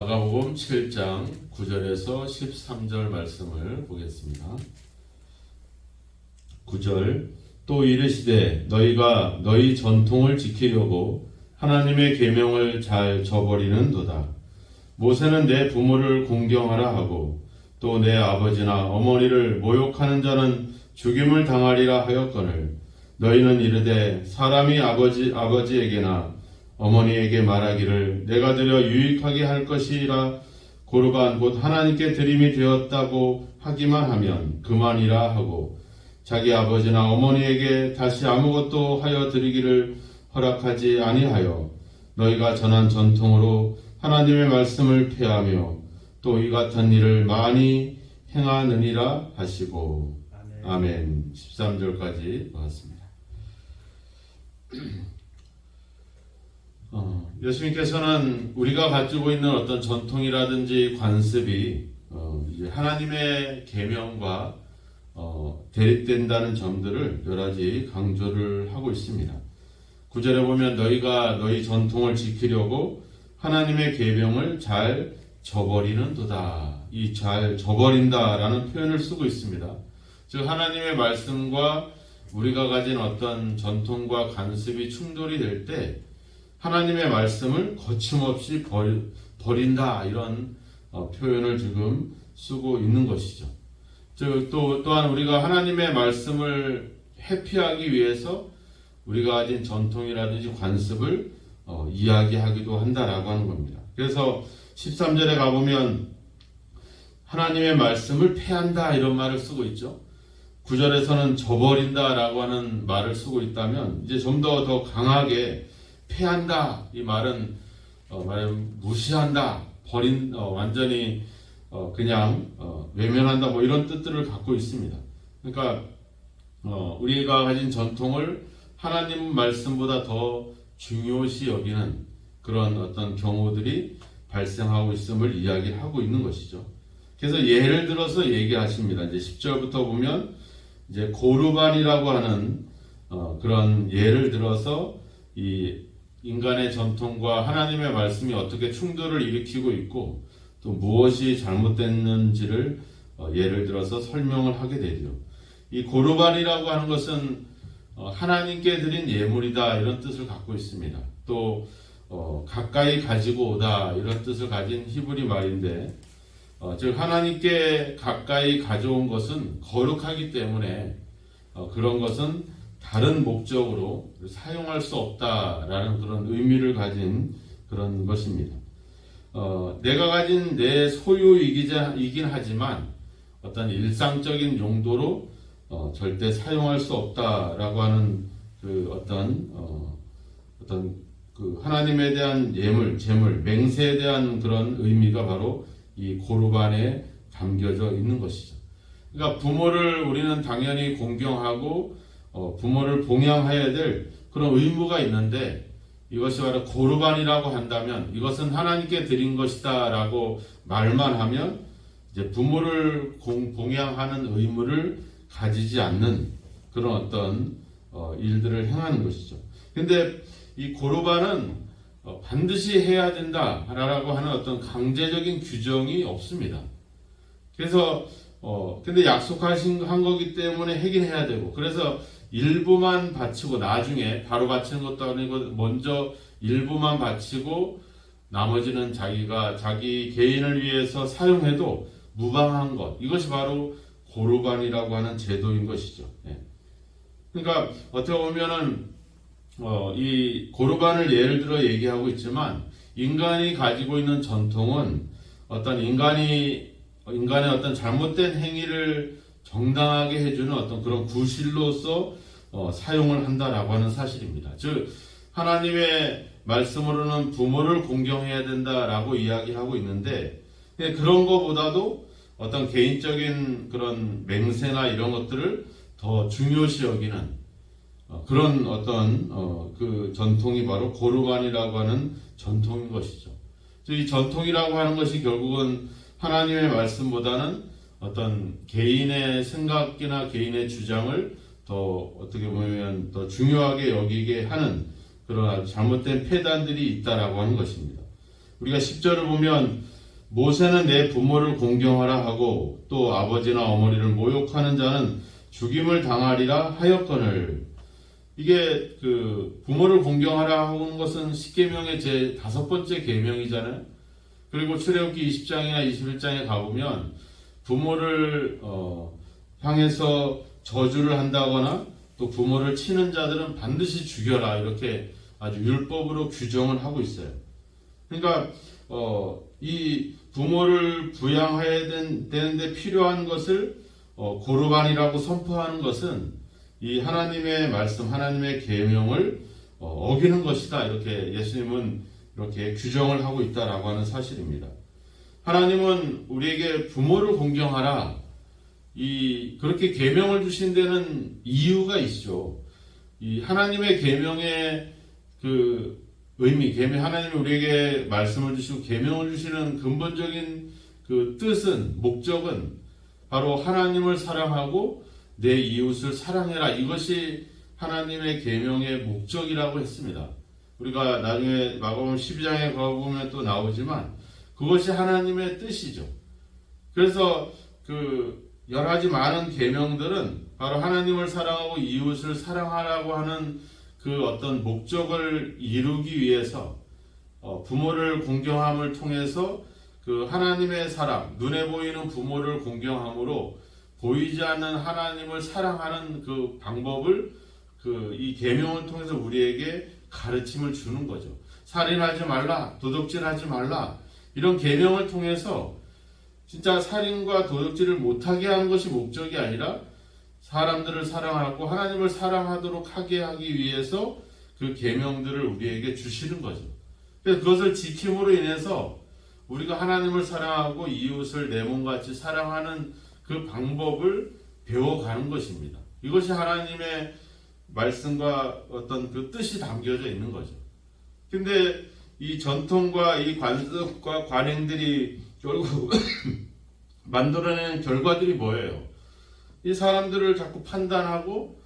마가복음 7장 9절에서 13절 말씀을 보겠습니다. 9절 또 이르시되 너희가 너희 전통을 지키려고 하나님의 계명을 잘 저버리는도다. 모세는 내 부모를 공경하라 하고 또 내 아버지나 어머니를 모욕하는 자는 죽임을 당하리라 하였거늘 너희는 이르되 사람이 아버지에게나 어머니에게 말하기를 내가 드려 유익하게 할 것이라 고르반 곧 하나님께 드림이 되었다고 하기만 하면 그만이라 하고 자기 아버지나 어머니에게 다시 아무것도 하여 드리기를 허락하지 아니하여 너희가 전한 전통으로 하나님의 말씀을 폐하며 또 이 같은 일을 많이 행하느니라 하시고 아멘. 13절까지 보았습니다. 예수님께서는 우리가 가지고 있는 어떤 전통이라든지 관습이 이제 하나님의 계명과 대립된다는 점들을 여러 가지 강조를 하고 있습니다. 9절에 보면 너희가 너희 전통을 지키려고 하나님의 계명을 잘 저버리는도다. 이 잘 저버린다라는 표현을 쓰고 있습니다. 즉 하나님의 말씀과 우리가 가진 어떤 전통과 관습이 충돌이 될 때 하나님의 말씀을 거침없이 버린다 이런 표현을 지금 쓰고 있는 것이죠. 즉 또한 우리가 하나님의 말씀을 회피하기 위해서 우리가 가진 전통이라든지 관습을 이야기하기도 한다라고 하는 겁니다. 그래서 13절에 가보면 하나님의 말씀을 폐한다 이런 말을 쓰고 있죠. 9절에서는 저버린다라고 하는 말을 쓰고 있다면 이제 좀 더 강하게 폐한다 이 말은 무시한다 완전히 그냥 외면한다 뭐 이런 뜻들을 갖고 있습니다. 그러니까 우리가 가진 전통을 하나님 말씀보다 더 중요시 여기는 그런 어떤 경우들이 발생하고 있음을 이야기하고 있는 것이죠. 그래서 예를 들어서 얘기하십니다. 이제 10절부터 보면 이제 고르반이라고 하는 그런 예를 들어서 이 인간의 전통과 하나님의 말씀이 어떻게 충돌을 일으키고 있고 또 무엇이 잘못됐는지를 예를 들어서 설명을 하게 되죠. 이 고르반이라고 하는 것은 하나님께 드린 예물이다 이런 뜻을 갖고 있습니다. 또 가까이 가지고 오다 이런 뜻을 가진 히브리 말인데 즉 하나님께 가까이 가져온 것은 거룩하기 때문에 그런 것은 다른 목적으로 사용할 수 없다라는 그런 의미를 가진 그런 것입니다. 내가 가진 내 소유이긴 하지만 어떤 일상적인 용도로 절대 사용할 수 없다라고 하는 그 어떤 그 하나님에 대한 예물, 제물, 맹세에 대한 그런 의미가 바로 이 고르반에 담겨져 있는 것이죠. 그러니까 부모를 우리는 당연히 공경하고 부모를 봉양해야 될 그런 의무가 있는데 이것이 바로 고르반이라고 한다면 이것은 하나님께 드린 것이다 라고 말만 하면 이제 부모를 봉양하는 의무를 가지지 않는 그런 어떤 일들을 행하는 것이죠. 근데 이 고르반은 반드시 해야 된다라고 하는 어떤 강제적인 규정이 없습니다. 그래서 근데 한 거기 때문에 하긴 해야 되고 그래서 일부만 바치고 나중에 바로 바치는 것도 아니고 먼저 일부만 바치고 나머지는 자기 개인을 위해서 사용해도 무방한 것 이것이 바로 고르반이라고 하는 제도인 것이죠. 그러니까 어떻게 보면은 이 고르반을 예를 들어 얘기하고 있지만 인간이 가지고 있는 전통은 어떤 인간의 어떤 잘못된 행위를 정당하게 해주는 어떤 그런 구실로서 사용을 한다라고 하는 사실입니다. 즉 하나님의 말씀으로는 부모를 공경해야 된다라고 이야기하고 있는데 그런 것보다도 어떤 개인적인 그런 맹세나 이런 것들을 더 중요시 여기는 그런 어떤 그 전통이 바로 고르반이라고 하는 전통인 것이죠. 이 전통이라고 하는 것이 결국은 하나님의 말씀보다는 어떤 개인의 생각이나 개인의 주장을 더 어떻게 보면 더 중요하게 여기게 하는 그런 잘못된 폐단들이 있다라고 하는 것입니다. 우리가 10절을 보면 모세는 내 부모를 공경하라 하고 또 아버지나 어머니를 모욕하는 자는 죽임을 당하리라 하였거늘. 이게 그 부모를 공경하라 하는 것은 십계명의 제 5번째 계명이잖아요. 그리고 출애굽기 20장이나 21장에 가보면 부모를 향해서 저주를 한다거나 또 부모를 치는 자들은 반드시 죽여라, 이렇게 아주 율법으로 규정을 하고 있어요. 그러니까 이 부모를 부양해야 되는데 필요한 것을 고르반이라고 선포하는 것은 이 하나님의 말씀, 하나님의 계명을 어기는 것이다, 이렇게 예수님은 이렇게 규정을 하고 있다라고 하는 사실입니다. 하나님은 우리에게 부모를 공경하라, 그렇게 계명을 주신 데는 이유가 있죠. 이 하나님의 계명의 그 의미, 하나님이 우리에게 말씀을 주시고 계명을 주시는 근본적인 그 뜻은, 목적은 바로 하나님을 사랑하고 내 이웃을 사랑해라, 이것이 하나님의 계명의 목적이라고 했습니다. 우리가 나중에 마가복음 12장에 가보면 또 나오지만 그것이 하나님의 뜻이죠. 그래서 그 여러 가지 많은 계명들은 바로 하나님을 사랑하고 이웃을 사랑하라고 하는 그 어떤 목적을 이루기 위해서 부모를 공경함을 통해서 그 하나님의 사랑, 눈에 보이는 부모를 공경함으로 보이지 않는 하나님을 사랑하는 그 방법을 이 계명을 통해서 우리에게 가르침을 주는 거죠. 살인하지 말라, 도둑질하지 말라, 이런 계명을 통해서 진짜 살인과 도둑질을 못하게 하는 것이 목적이 아니라 사람들을 사랑하고 하나님을 사랑하도록 하게 하기 위해서 그 계명들을 우리에게 주시는 거죠. 그래서 그것을 지킴으로 인해서 우리가 하나님을 사랑하고 이웃을 내 몸같이 사랑하는 그 방법을 배워가는 것입니다. 이것이 하나님의 말씀과 어떤 그 뜻이 담겨져 있는 거죠. 근데 이 전통과 이 관습과 관행들이 결국 만들어내는 결과들이 뭐예요? 이 사람들을 자꾸 판단하고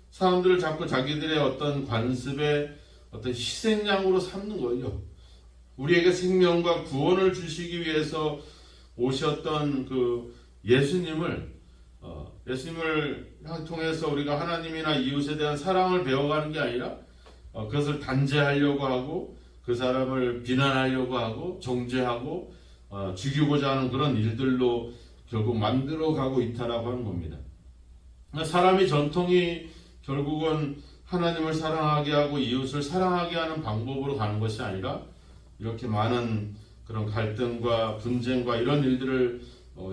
사람들을 자꾸 자기들의 어떤 관습의 어떤 희생양으로 삼는 거예요. 우리에게 생명과 구원을 주시기 위해서 오셨던 그 예수님을 통해서 우리가 하나님이나 이웃에 대한 사랑을 배워가는 게 아니라 그것을 단죄하려고 하고 그 사람을 비난하려고 하고 정죄하고 죽이고자 하는 그런 일들로 결국 만들어가고 있다라고 하는 겁니다. 사람의 전통이 결국은 하나님을 사랑하게 하고 이웃을 사랑하게 하는 방법으로 가는 것이 아니라 이렇게 많은 그런 갈등과 분쟁과 이런 일들을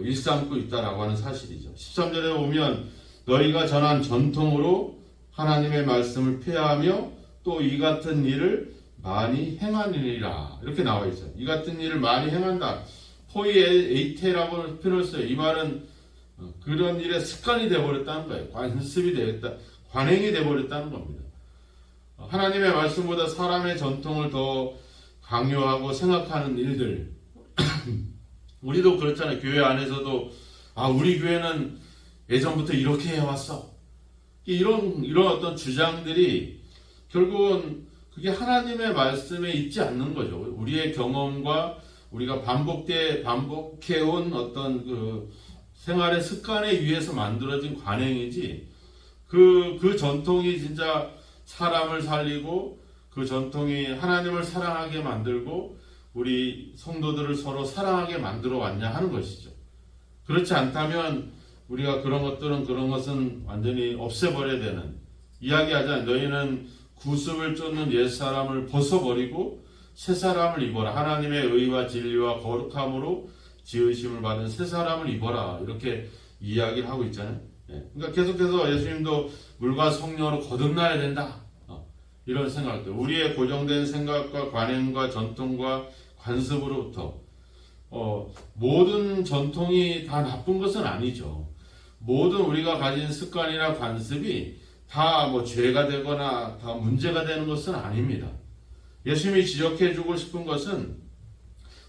일삼고 있다라고 하는 사실이죠. 13절에 보면 너희가 전한 전통으로 하나님의 말씀을 폐하며 또 이 같은 일을 많이 행하느니라, 이렇게 나와 있어요. 이 같은 일을 많이 행한다. 포이에이테라고 표현을 써요. 이 말은 그런 일의 습관이 되어버렸다는 거예요. 관습이 되었다, 관행이 되어버렸다는 겁니다. 하나님의 말씀보다 사람의 전통을 더 강요하고 생각하는 일들. 우리도 그렇잖아요. 교회 안에서도 우리 교회는 예전부터 이렇게 해왔어, 이런 어떤 주장들이 결국은 그게 하나님의 말씀에 있지 않는 거죠. 우리의 경험과 우리가 반복해온 어떤 그 생활의 습관에 의해서 만들어진 관행이지, 그 전통이 진짜 사람을 살리고 그 전통이 하나님을 사랑하게 만들고 우리 성도들을 서로 사랑하게 만들어 왔냐 하는 것이죠. 그렇지 않다면 우리가 그런 것은 완전히 없애버려야 되는, 이야기하자 너희는 구습을 쫓는 옛사람을 벗어버리고 새사람을 입어라, 하나님의 의와 진리와 거룩함으로 지으심을 받은 새사람을 입어라, 이렇게 이야기를 하고 있잖아요. 그러니까 계속해서 예수님도 물과 성령으로 거듭나야 된다, 이런 생각들, 우리의 고정된 생각과 관행과 전통과 관습으로부터 모든 전통이 다 나쁜 것은 아니죠. 모든 우리가 가진 습관이나 관습이 다 죄가 되거나 다 문제가 되는 것은 아닙니다. 예수님이 지적해주고 싶은 것은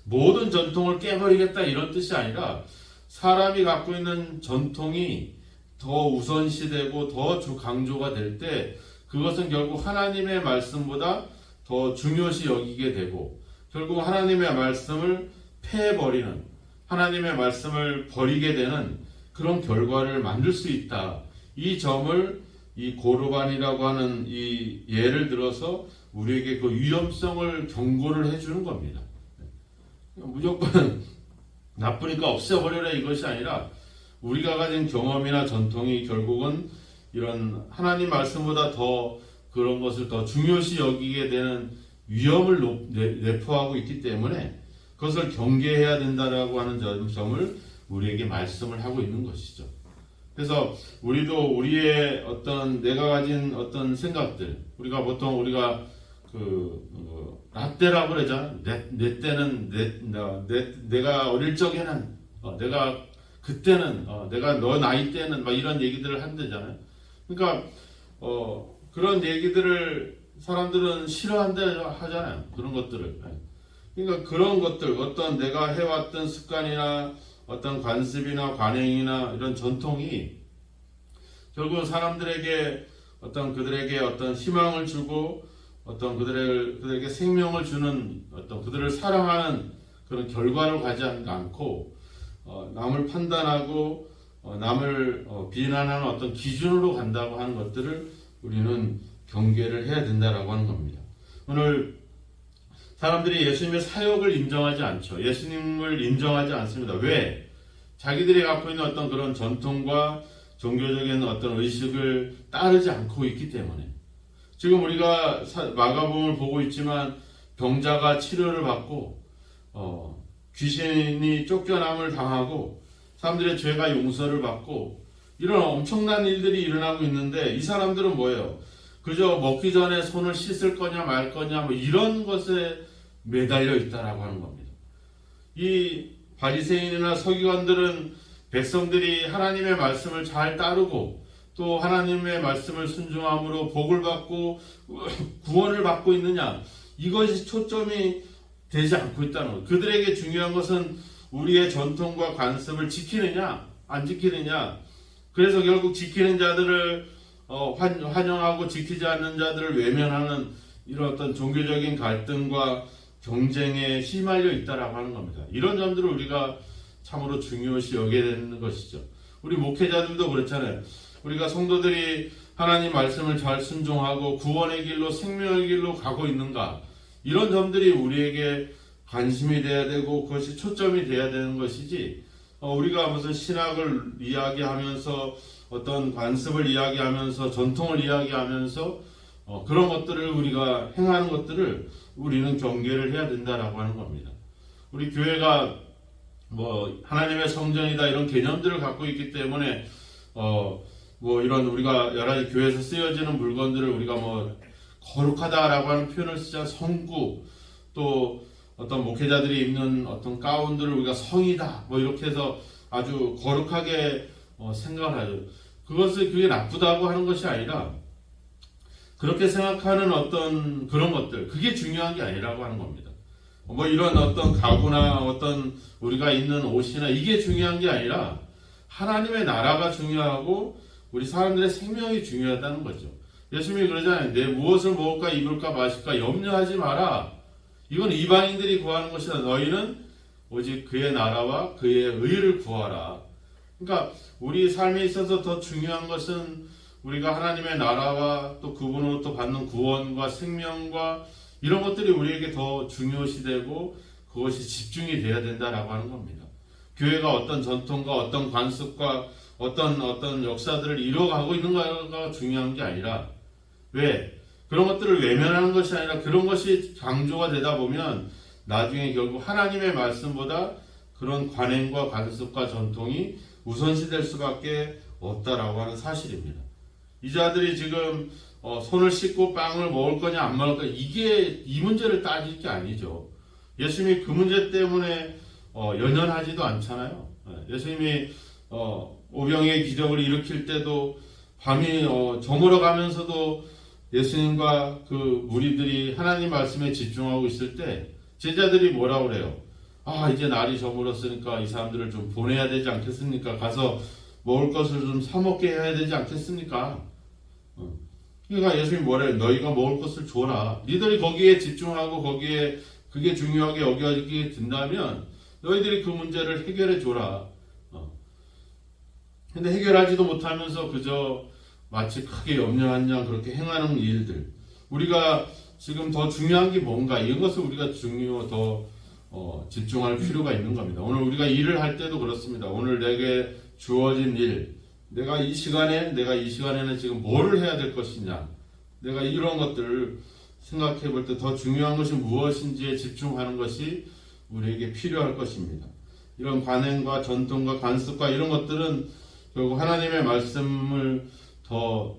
모든 전통을 깨버리겠다, 이런 뜻이 아니라 사람이 갖고 있는 전통이 더 우선시되고 더 강조가 될 때 그것은 결국 하나님의 말씀보다 더 중요시 여기게 되고 결국 하나님의 말씀을 패해버리는, 하나님의 말씀을 버리게 되는 그런 결과를 만들 수 있다. 이 점을 이 고르반이라고 하는 이 예를 들어서 우리에게 그 위험성을 경고를 해주는 겁니다. 무조건 나쁘니까 없애버려라 이것이 아니라 우리가 가진 경험이나 전통이 결국은 이런 하나님 말씀보다 더 그런 것을 더 중요시 여기게 되는 위험을 내포하고 있기 때문에 그것을 경계해야 된다라고 하는 점을 우리에게 말씀을 하고 있는 것이죠. 그래서 우리도 우리의 어떤 내가 가진 어떤 생각들, 우리가 보통 라떼라고 그러잖아. 내 때는 내가 어릴 적에는 내가 그때는 내가 너 나이 때는 막 이런 얘기들을 한대잖아요. 그러니까 그런 얘기들을 사람들은 싫어한다 하잖아요. 그런 것들을. 그러니까 그런 것들, 어떤 내가 해왔던 습관이나 어떤 관습이나 관행이나 이런 전통이 결국 사람들에게 그들에게 어떤 희망을 주고 어떤 그들에게 생명을 주는 어떤 그들을 사랑하는 그런 결과를 가져가지 않고 남을 판단하고 남을 비난하는 어떤 기준으로 간다고 하는 것들을 우리는 경계를 해야 된다라고 하는 겁니다. 오늘 사람들이 예수님의 사역을 인정하지 않죠. 예수님을 인정하지 않습니다. 왜? 자기들이 갖고 있는 어떤 그런 전통과 종교적인 어떤 의식을 따르지 않고 있기 때문에. 지금 우리가 마가복음을 보고 있지만 병자가 치료를 받고 귀신이 쫓겨남을 당하고 사람들의 죄가 용서를 받고 이런 엄청난 일들이 일어나고 있는데 이 사람들은 뭐예요? 그저 먹기 전에 손을 씻을 거냐 말 거냐 뭐 이런 것에 매달려 있다라고 하는 겁니다. 이 바리새인이나 서기관들은 백성들이 하나님의 말씀을 잘 따르고 또 하나님의 말씀을 순종함으로 복을 받고 구원을 받고 있느냐, 이것이 초점이 되지 않고 있다는 것. 그들에게 중요한 것은 우리의 전통과 관습을 지키느냐 안 지키느냐. 그래서 결국 지키는 자들을 환영하고 지키지 않는 자들을 외면하는 이런 어떤 종교적인 갈등과 경쟁에 휘말려 있다라고 하는 겁니다. 이런 점들을 우리가 참으로 중요시 여겨야 되는 것이죠. 우리 목회자들도 그렇잖아요. 우리가 성도들이 하나님 말씀을 잘 순종하고 구원의 길로 생명의 길로 가고 있는가, 이런 점들이 우리에게 관심이 돼야 되고 그것이 초점이 돼야 되는 것이지, 우리가 무슨 신학을 이야기하면서 어떤 관습을 이야기하면서 전통을 이야기하면서 그런 것들을 우리가 행하는 것들을 우리는 경계를 해야 된다라고 하는 겁니다. 우리 교회가 하나님의 성전이다 이런 개념들을 갖고 있기 때문에 이런 우리가 여러 가지 교회에서 쓰여지는 물건들을 우리가 거룩하다라고 하는 표현을 쓰자, 성구, 또 어떤 목회자들이 입는 어떤 가운들을 우리가 성이다 이렇게 해서 아주 거룩하게 생각을 하죠. 그게 나쁘다고 하는 것이 아니라 그렇게 생각하는 어떤 그런 것들, 그게 중요한 게 아니라고 하는 겁니다. 이런 어떤 가구나 어떤 우리가 입는 옷이나 이게 중요한 게 아니라 하나님의 나라가 중요하고 우리 사람들의 생명이 중요하다는 거죠. 예수님이 그러잖아요. 내 무엇을 먹을까 입을까 마실까 염려하지 마라. 이건 이방인들이 구하는 것이다. 너희는 오직 그의 나라와 그의 의를 구하라. 그러니까 우리 삶에 있어서 더 중요한 것은 우리가 하나님의 나라와 또 그분으로부터 받는 구원과 생명과 이런 것들이 우리에게 더 중요시되고 그것이 집중이 돼야 된다라고 하는 겁니다. 교회가 어떤 전통과 어떤 관습과 어떤 역사들을 이뤄가고 있는가가 중요한 게 아니라, 왜? 그런 것들을 외면하는 것이 아니라 그런 것이 강조가 되다 보면 나중에 결국 하나님의 말씀보다 그런 관행과 관습과 전통이 우선시될 수밖에 없다라고 하는 사실입니다. 이 자들이 지금 손을 씻고 빵을 먹을 거냐 안 먹을 거냐, 이 문제를 따질 게 아니죠. 예수님이 그 문제 때문에 연연하지도 않잖아요. 예수님이 오병의 기적을 일으킬 때도 밤이 저물어 가면서도 예수님과 그 무리들이 하나님 말씀에 집중하고 있을 때 제자들이 뭐라고 그래요? 이제 날이 저물었으니까 이 사람들을 좀 보내야 되지 않겠습니까? 가서 먹을 것을 좀 사 먹게 해야 되지 않겠습니까? 그러니까 예수님이 뭐래요? 너희가 먹을 것을 줘라. 니들이 거기에 집중하고 거기에 그게 중요하게 여겨지게 된다면 너희들이 그 문제를 해결해 줘라. 근데 해결하지도 못하면서 그저 마치 크게 염려한 양 그렇게 행하는 일들, 우리가 지금 더 중요한 게 뭔가, 이것을 우리가 더 집중할 필요가 있는 겁니다. 오늘 우리가 일을 할 때도 그렇습니다. 오늘 내게 주어진 일, 내가 이 시간에는 지금 뭐를 해야 될 것이냐, 내가 이런 것들을 생각해 볼 때 더 중요한 것이 무엇인지에 집중하는 것이 우리에게 필요할 것입니다. 이런 관행과 전통과 관습과 이런 것들은 결국 하나님의 말씀을 더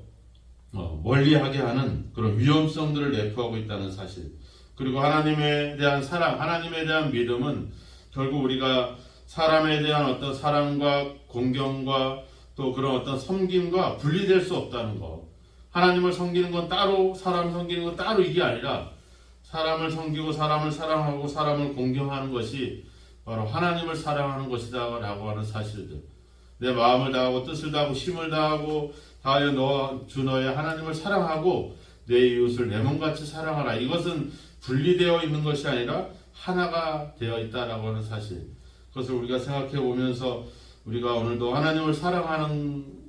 멀리하게 하는 그런 위험성들을 내포하고 있다는 사실. 그리고 하나님에 대한 사랑, 하나님에 대한 믿음은 결국 우리가 사람에 대한 어떤 사랑과 공경과 또 그런 어떤 섬김과 분리될 수 없다는 것. 하나님을 섬기는 건 따로, 사람 섬기는 건 따로, 이게 아니라 사람을 섬기고 사람을 사랑하고 사람을 공경하는 것이 바로 하나님을 사랑하는 것이다 라고 하는 사실들. 내 마음을 다하고 뜻을 다하고 힘을 다하고 다하여 너의 하나님을 사랑하고 내 이웃을 내 몸같이 사랑하라. 이것은 분리되어 있는 것이 아니라 하나가 되어 있다라고 하는 사실. 그것을 우리가 생각해 보면서 우리가 오늘도 하나님을 사랑하는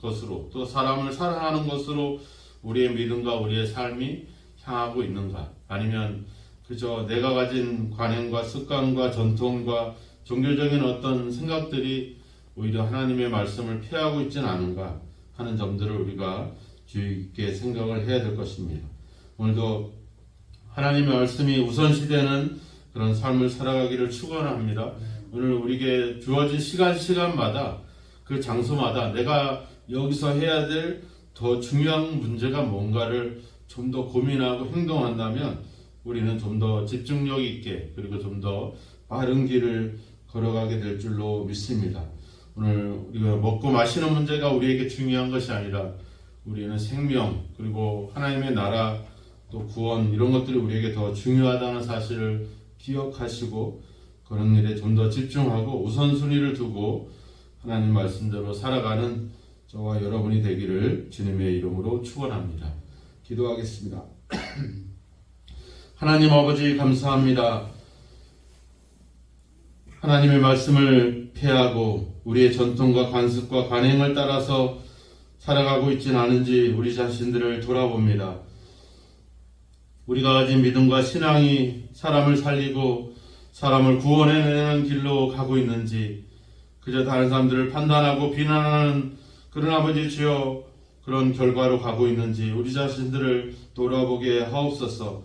것으로 또 사람을 사랑하는 것으로 우리의 믿음과 우리의 삶이 향하고 있는가? 아니면 그저 내가 가진 관행과 습관과 전통과 종교적인 어떤 생각들이 오히려 하나님의 말씀을 피하고 있지는 않은가 하는 점들을 우리가 주의 깊게 생각을 해야 될 것입니다. 오늘도 하나님의 말씀이 우선시되는 그런 삶을 살아가기를 축원합니다. 오늘 우리에게 주어진 시간마다 그 장소마다 내가 여기서 해야 될 더 중요한 문제가 뭔가를 좀 더 고민하고 행동한다면 우리는 좀 더 집중력 있게 그리고 좀 더 빠른 길을 걸어가게 될 줄로 믿습니다. 오늘 우리가 먹고 마시는 문제가 우리에게 중요한 것이 아니라 우리는 생명 그리고 하나님의 나라 또 구원 이런 것들이 우리에게 더 중요하다는 사실을 기억하시고 그런 일에 좀 더 집중하고 우선순위를 두고 하나님 말씀대로 살아가는 저와 여러분이 되기를 주님의 이름으로 축원합니다. 기도하겠습니다. 하나님 아버지 감사합니다. 하나님의 말씀을 폐하고 우리의 전통과 관습과 관행을 따라서 살아가고 있지는 않은지 우리 자신들을 돌아봅니다. 우리가 가진 믿음과 신앙이 사람을 살리고 사람을 구원해내는 길로 가고 있는지 그저 다른 사람들을 판단하고 비난하는 그런 아버지 주여 그런 결과로 가고 있는지 우리 자신들을 돌아보게 하옵소서.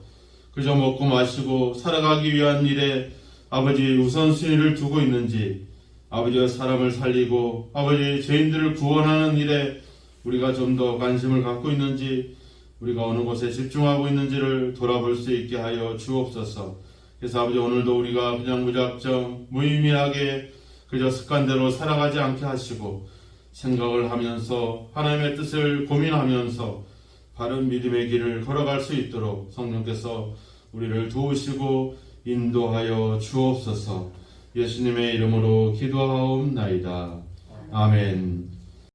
그저 먹고 마시고 살아가기 위한 일에 아버지 우선순위를 두고 있는지 아버지와 사람을 살리고 아버지 죄인들을 구원하는 일에 우리가 좀 더 관심을 갖고 있는지 우리가 어느 곳에 집중하고 있는지를 돌아볼 수 있게 하여 주옵소서. 그래서 아버지 오늘도 우리가 그냥 무작정 무의미하게 그저 습관대로 살아가지 않게 하시고 생각을 하면서 하나님의 뜻을 고민하면서 바른 믿음의 길을 걸어갈 수 있도록 성령께서 우리를 도우시고 인도하여 주옵소서. 예수님의 이름으로 기도하옵나이다. 아멘.